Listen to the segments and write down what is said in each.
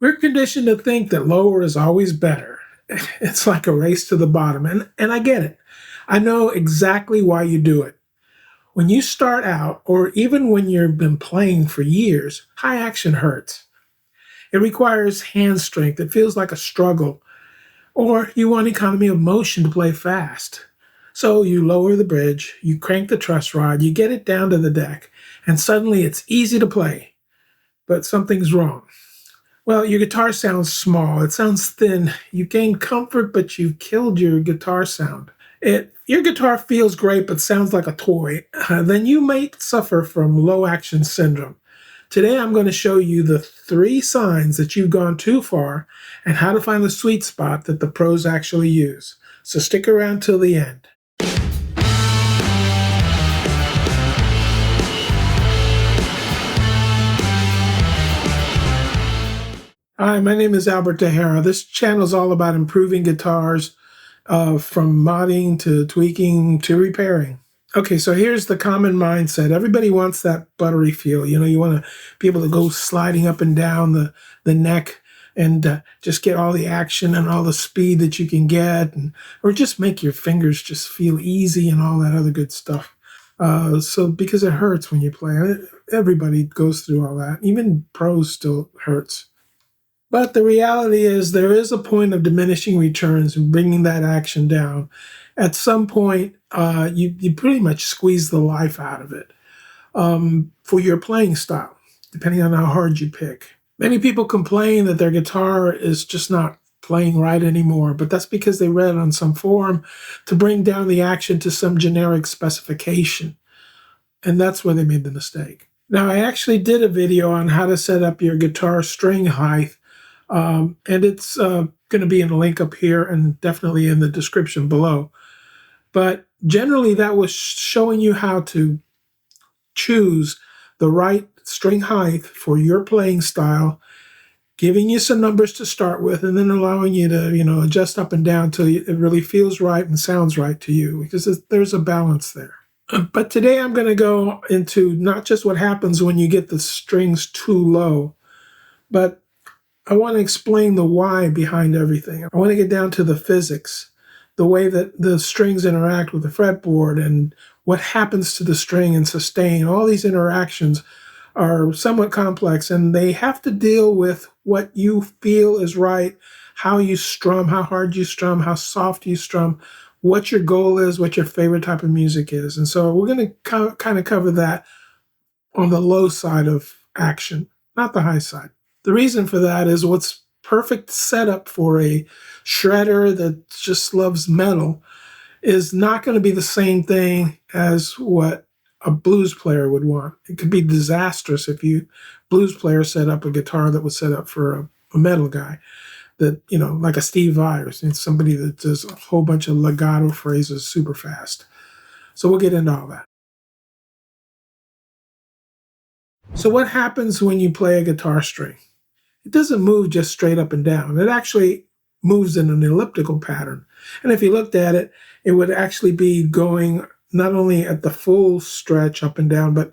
We're conditioned to think that lower is always better. It's like a race to the bottom. And I get it. I know exactly why you do it. When you start out, or even when you've been playing for years, high action hurts. It requires hand strength. It feels like a struggle. Or you want economy of motion to play fast. So you lower the bridge, you crank the truss rod, you get it down to the deck, and suddenly it's easy to play. But something's wrong. Well, your guitar sounds small. It sounds thin. You gained comfort, but you've killed your guitar sound. Your guitar feels great, but sounds like a toy. Then you may suffer from low action syndrome. Today, I'm going to show you the 3 signs that you've gone too far and how to find the sweet spot that the pros actually use. So stick around till the end. Hi, my name is Albert Tejera. This channel is all about improving guitars, from modding to tweaking to repairing. Okay, so here's the common mindset. Everybody wants that buttery feel. You want to be able to go sliding up and down the neck and just get all the action and all the speed that you can get, or just make your fingers just feel easy and all that other good stuff. So because it hurts when you play, everybody goes through all that. Even pros still hurts. But the reality is there is a point of diminishing returns and bringing that action down. At some point, you pretty much squeeze the life out of it, for your playing style, depending on how hard you pick. Many people complain that their guitar is just not playing right anymore, but that's because they read on some forum to bring down the action to some generic specification. And that's where they made the mistake. Now, I actually did a video on how to set up your guitar string height. And it's going to be in a link up here and definitely in the description below. But generally, that was showing you how to choose the right string height for your playing style, giving you some numbers to start with, and then allowing you to, adjust up and down till it really feels right and sounds right to you, because there's a balance there. But today I'm going to go into not just what happens when you get the strings too low, but I want to explain the why behind everything. I want to get down to the physics, the way that the strings interact with the fretboard and what happens to the string and sustain. All these interactions are somewhat complex, and they have to deal with what you feel is right, how you strum, how hard you strum, how soft you strum, what your goal is, what your favorite type of music is. And so we're going to kind of cover that on the low side of action, not the high side. The reason for that is what's perfect setup for a shredder that just loves metal is not going to be the same thing as what a blues player would want. It could be disastrous if you blues player set up a guitar that was set up for a metal guy, that, like a Steve Vai, or somebody that does a whole bunch of legato phrases super fast. So we'll get into all that. So what happens when you play a guitar string? It doesn't move just straight up and down. It actually moves in an elliptical pattern. And if you looked at it, it would actually be going not only at the full stretch up and down, but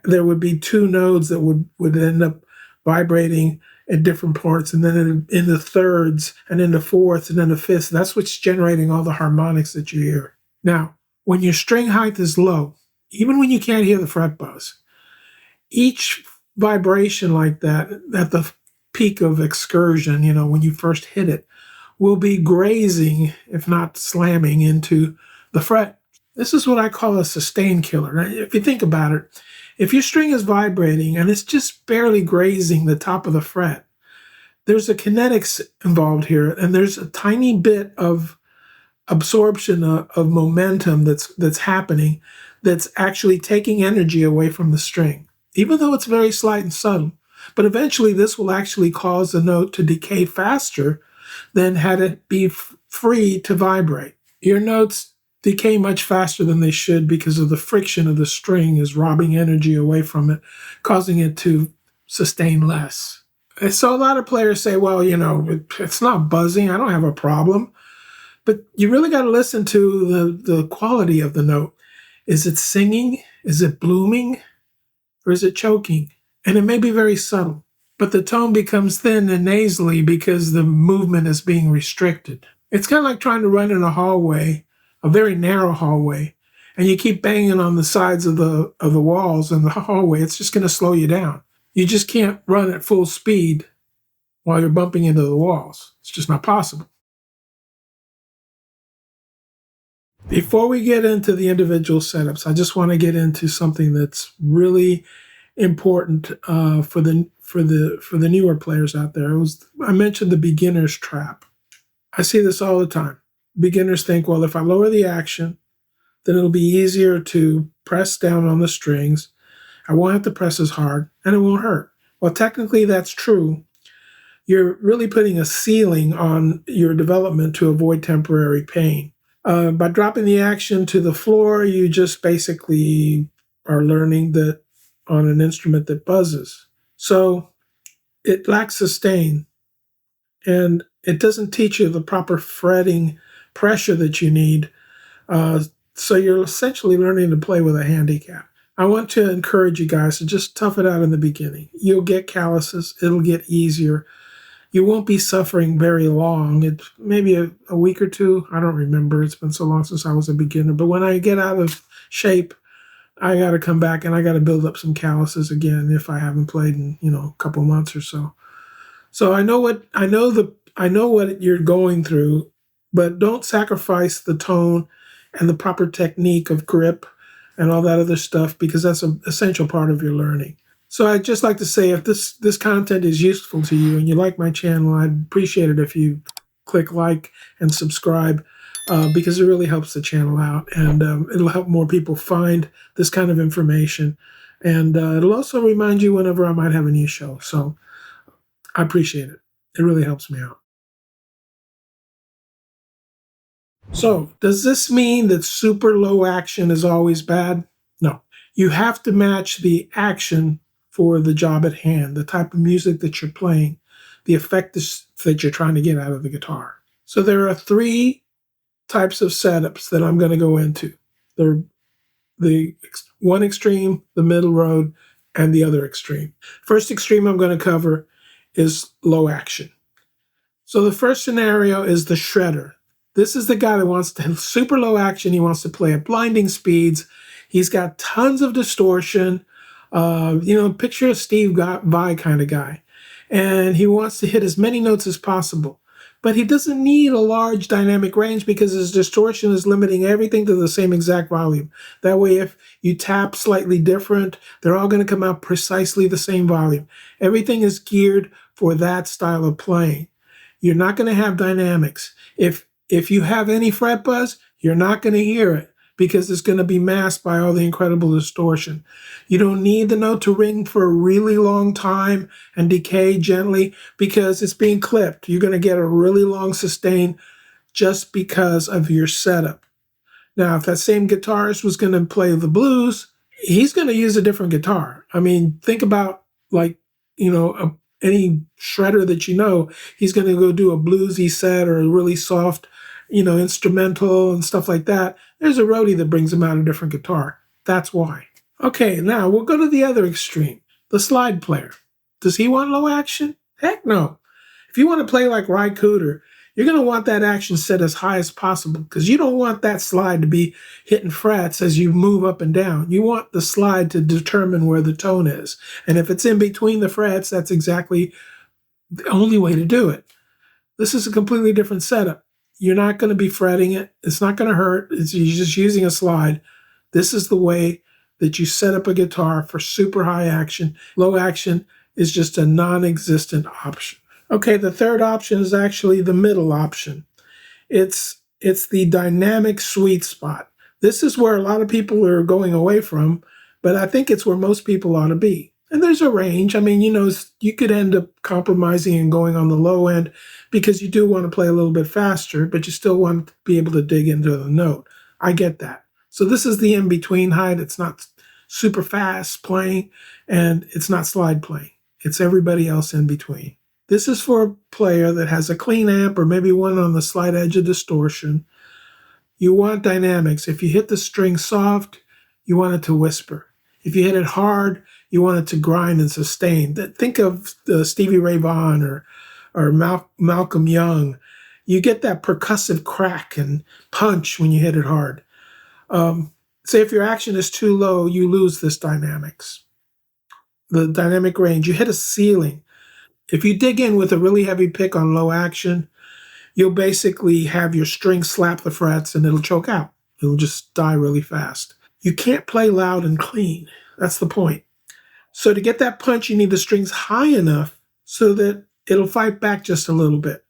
there would be 2 nodes that would end up vibrating at different parts, and then in the thirds, and in the fourths, and then the fifths. That's what's generating all the harmonics that you hear. Now, when your string height is low, even when you can't hear the fret buzz, each vibration like that at the peak of excursion, when you first hit it, will be grazing, if not slamming, into the fret. This is what I call a sustain killer. Now, if you think about it, if your string is vibrating and it's just barely grazing the top of the fret, there's a kinetics involved here, and there's a tiny bit of absorption of momentum that's happening, that's actually taking energy away from the string, even though it's very slight and subtle. But eventually this will actually cause the note to decay faster than had it be free to vibrate. Your notes decay much faster than they should because of the friction of the string is robbing energy away from it, causing it to sustain less. And so a lot of players say, well, it's not buzzing, I don't have a problem. But you really got to listen to the quality of the note. Is it singing? Is it blooming? Or is it choking? And it may be very subtle. but the tone becomes thin and nasally because the movement is being restricted. It's kind of like trying to run in a hallway, a very narrow hallway, and you keep banging on the sides of the walls in the hallway. It's just going to slow you down. You just can't run at full speed while you're bumping into the walls. It's just not possible. Before we get into the individual setups, I just want to get into something that's really important for the newer players out there. I mentioned the beginner's trap. I see this all the time. Beginners think, well, if I lower the action, then it'll be easier to press down on the strings. I won't have to press as hard, and it won't hurt. Well, technically, that's true. You're really putting a ceiling on your development to avoid temporary pain. By dropping the action to the floor, you just basically are learning that on an instrument that buzzes. So it lacks sustain, and it doesn't teach you the proper fretting pressure that you need. So you're essentially learning to play with a handicap. I want to encourage you guys to just tough it out in the beginning. You'll get calluses. It'll get easier. You won't be suffering very long. It's maybe a week or two. I don't remember. It's been so long since I was a beginner. But when I get out of shape, I got to come back and I got to build up some calluses again if I haven't played in, a couple months or so. So I know what you're going through, but don't sacrifice the tone and the proper technique of grip and all that other stuff, because that's an essential part of your learning. So I'd just like to say, if this content is useful to you and you like my channel, I'd appreciate it if you click like and subscribe, because it really helps the channel out, and it'll help more people find this kind of information. And it'll also remind you whenever I might have a new show. So I appreciate it. It really helps me out. So does this mean that super low action is always bad? No. You have to match the action for the job at hand, the type of music that you're playing, the effect that you're trying to get out of the guitar. So there are three types of setups that I'm going to go into. They're the one extreme, the middle road, and the other extreme. First extreme I'm going to cover is low action. So the first scenario is the shredder. This is the guy that wants to have super low action. He wants to play at blinding speeds. He's got tons of distortion. Picture a Steve Vai kind of guy. And he wants to hit as many notes as possible. But he doesn't need a large dynamic range because his distortion is limiting everything to the same exact volume. That way, if you tap slightly different, they're all going to come out precisely the same volume. Everything is geared for that style of playing. You're not going to have dynamics. If you have any fret buzz, you're not going to hear it, because it's going to be masked by all the incredible distortion. You don't need the note to ring for a really long time and decay gently because it's being clipped. You're going to get a really long sustain just because of your setup. Now, if that same guitarist was going to play the blues, he's going to use a different guitar. I mean, think about any shredder that he's going to go do a bluesy set or a really soft, instrumental and stuff like that. There's a roadie that brings him out a different guitar. That's why. Okay, now we'll go to the other extreme, the slide player. Does he want low action? Heck no. If you want to play like Ry Cooder, you're going to want that action set as high as possible, because you don't want that slide to be hitting frets as you move up and down. You want the slide to determine where the tone is. And if it's in between the frets, that's exactly the only way to do it. This is a completely different setup. You're not going to be fretting it. It's not going to hurt. You're just using a slide. This is the way that you set up a guitar for super high action. Low action is just a non-existent option. Okay, the third option is actually the middle option. It's the dynamic sweet spot. This is where a lot of people are going away from, but I think it's where most people ought to be. And there's a range. I mean, you could end up compromising and going on the low end because you do want to play a little bit faster, but you still want to be able to dig into the note. I get that. So this is the in-between height. It's not super fast playing, and it's not slide playing. It's everybody else in between. This is for a player that has a clean amp or maybe one on the slight edge of distortion. You want dynamics. If you hit the string soft, you want it to whisper. If you hit it hard, you want it to grind and sustain. Think of Stevie Ray Vaughan or Malcolm Young. You get that percussive crack and punch when you hit it hard. Say if your action is too low, you lose this dynamics. The dynamic range, you hit a ceiling. If you dig in with a really heavy pick on low action, you'll basically have your string slap the frets and it'll choke out. It'll just die really fast. You can't play loud and clean. That's the point. So to get that punch, you need the strings high enough so that it'll fight back just a little bit.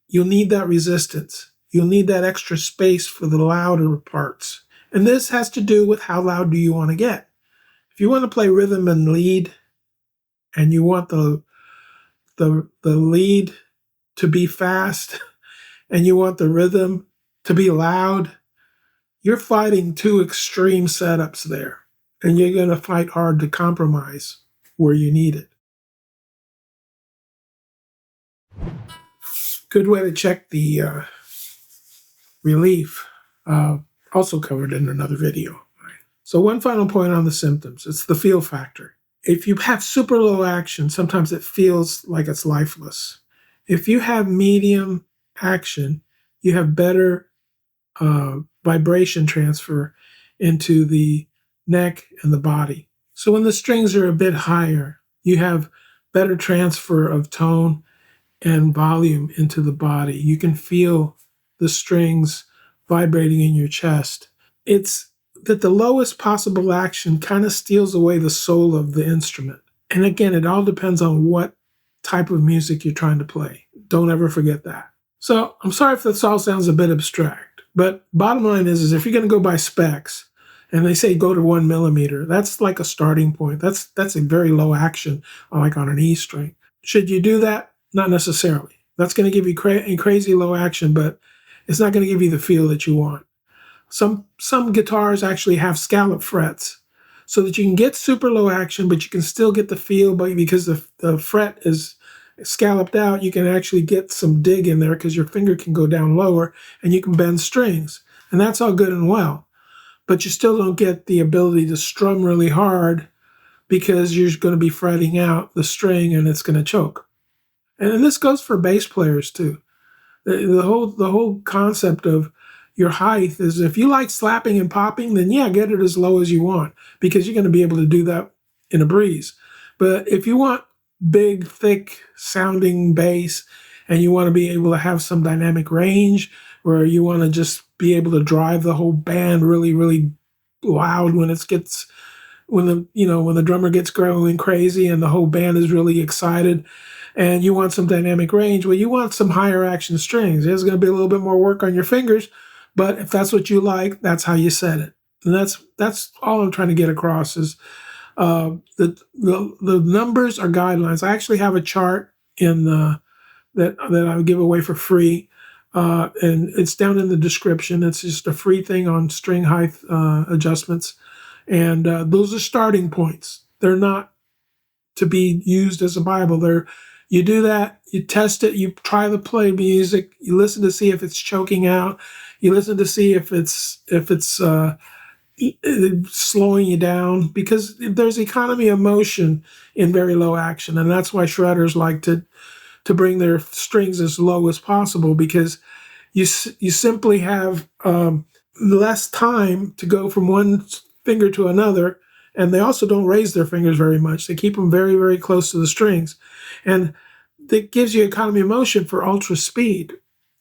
You'll need that resistance. You'll need that extra space for the louder parts. And this has to do with how loud do you want to get. If you want to play rhythm and lead, and you want the lead to be fast, and you want the rhythm to be loud, you're fighting two extreme setups there. And you're going to fight hard to compromise where you need it. Good way to check the relief, also covered in another video. So one final point on the symptoms, it's the feel factor. If you have super low action, sometimes it feels like it's lifeless. If you have medium action, you have better vibration transfer into the neck and the body. So when the strings are a bit higher, you have better transfer of tone and volume into the body. You can feel the strings vibrating in your chest. It's that the lowest possible action kind of steals away the soul of the instrument. And again, it all depends on what type of music you're trying to play. Don't ever forget that. So I'm sorry if this all sounds a bit abstract, but bottom line is if you're going to go by specs and they say go to 1 millimeter, that's like a starting point. That's a very low action, like on an E string. Should you do that? Not necessarily. That's going to give you crazy low action, but it's not going to give you the feel that you want. Some guitars actually have scallop frets so that you can get super low action, but you can still get the feel, but because the fret is scalloped out, you can actually get some dig in there because your finger can go down lower and you can bend strings. And that's all good and well. But you still don't get the ability to strum really hard because you're going to be fretting out the string and it's going to choke. And this goes for bass players too. The whole concept of your height is if you like slapping and popping, then yeah, get it as low as you want because you're going to be able to do that in a breeze. But if you want big, thick sounding bass and you want to be able to have some dynamic range where you want to just be able to drive the whole band really, really loud when the drummer gets going crazy and the whole band is really excited, and you want some dynamic range, well, you want some higher action strings. There's going to be a little bit more work on your fingers, but if that's what you like, that's how you set it. And that's all I'm trying to get across is the numbers are guidelines. I actually have a chart in that I would give away for free, and it's down in the description. It's just a free thing on string height adjustments, and those are starting points. They're not to be used as a Bible. You do that, you test it, you try to play music, you listen to see if it's choking out, you listen to see if it's slowing you down, because there's economy of motion in very low action, and that's why shredders like to bring their strings as low as possible, because you simply have less time to go from one finger to another. And they also don't raise their fingers very much. They keep them very, very close to the strings. And that gives you economy of motion for ultra speed.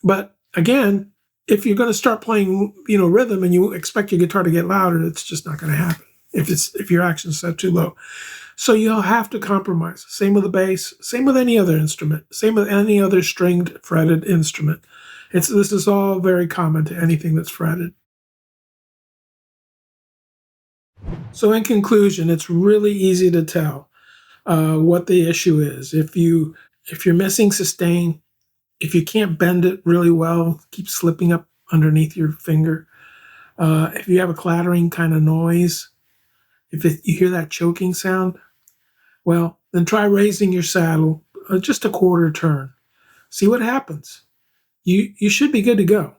But again, if you're going to start playing, rhythm and you expect your guitar to get louder, it's just not going to happen if your action's set too low. So you'll have to compromise. Same with the bass, same with any other instrument, same with any other stringed fretted instrument. This is all very common to anything that's fretted. So in conclusion, it's really easy to tell what the issue is. If you're missing sustain, if you can't bend it really well, keep slipping up underneath your finger. If you have a clattering kind of noise, you hear that choking sound, well, then try raising your saddle just a quarter turn. See what happens. You should be good to go.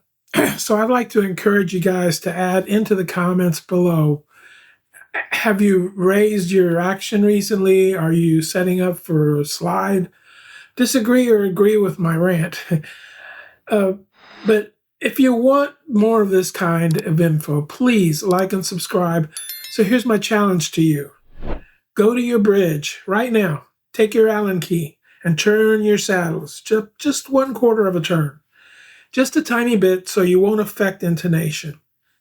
So I'd like to encourage you guys to add into the comments below Have you raised your action recently? Are you setting up for a slide? Disagree or agree with my rant? uh, but if you want more of this kind of info, please like and subscribe. So here's my challenge to you. Go to your bridge right now. Take your Allen key and turn your saddles just 1/4 of a turn. Just a tiny bit so you won't affect intonation.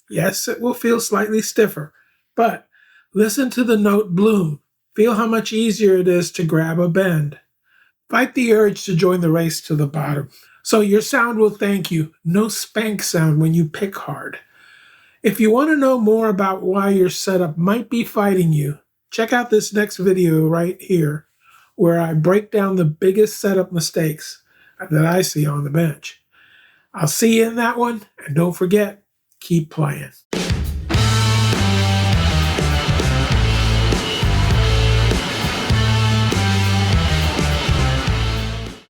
Yes, it will feel slightly stiffer, but listen to the note bloom. Feel how much easier it is to grab a bend. Fight the urge to join the race to the bottom. So your sound will thank you. No spank sound when you pick hard. If you want to know more about why your setup might be fighting you, check out this next video right here, where I break down the biggest setup mistakes that I see on the bench. I'll see you in that one, and don't forget, keep playing.